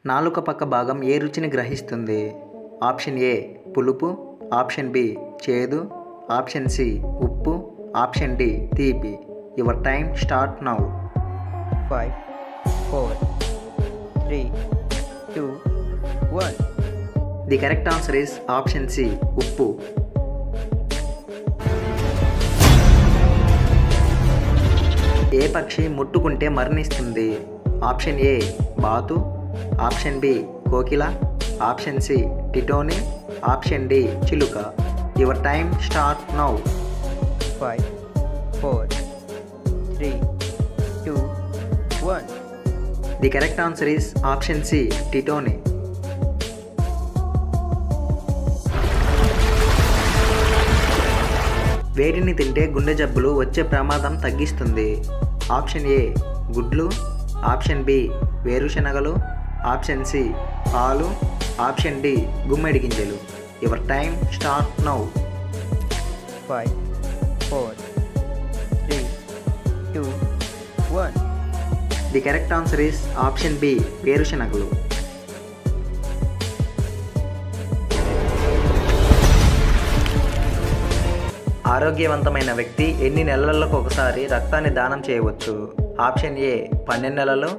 నాలుక పక్క భాగం ఏ రుచిని గ్రహిస్తుంది? ఆప్షన్ ఏ పులుపు, ఆప్షన్ బి చేదు, ఆప్షన్ సి ఉప్పు, ఆప్షన్ డి తీపి. Your time start now. 5, 4, 3, 2, 1. The correct answer is option C ఉప్పు. ఏ పక్షి ముట్టుకుంటే మరణిస్తుంది? ఆప్షన్ ఏ బాతు, ఆప్షన్ బి కోకిల, ఆప్షన్ సి టిటోని, ఆప్షన్ డి చిలుక. Your time start now. 5, 4, 3, 2, 1. The correct answer is option C టిటోని. వేటిని తింటే గుండె జబ్బులు వచ్చే ప్రమాదం తగ్గిస్తుంది? ఆప్షన్ ఏ గుడ్లు, ఆప్షన్ బి వేరుశనగలు, ఆప్షన్ సి పాలు, ఆప్షన్ డి గుమ్మడి గింజలు. Your time start now. 5, 4, 3, 2, 1. The correct answer is option B వేరుశనగలు. ఆరోగ్యవంతమైన వ్యక్తి ఎన్ని నెలలకు ఒకసారి రక్తాన్ని దానం చేయవచ్చు? ఆప్షన్ ఏ 12 నెలలు,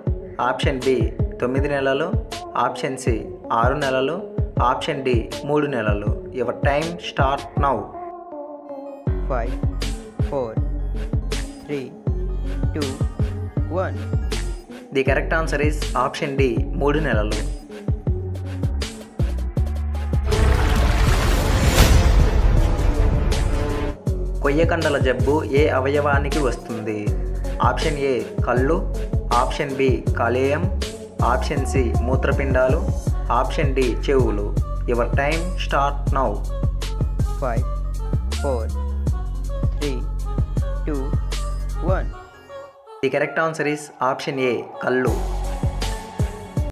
ఆప్షన్ బి 9 నెలలు, ఆప్షన్ సి 6 నెలలు, ఆప్షన్ డి 3 నెలలు. Your time start now. 5, 4, 3, 2, 1. The correct answer is option D 3 నెలలు. కొయ్యకండల జబ్బు ఏ అవయవానికి వస్తుంది? ఆప్షన్ ఏ కళ్ళు, ఆప్షన్ బి కాలేయం, ఆప్షన్ సి మూత్రపిండాలు, ఆప్షన్ డి చెవులు. Your time start now. 5, 4, 3, 2, 1. The correct answer is option A కళ్ళు.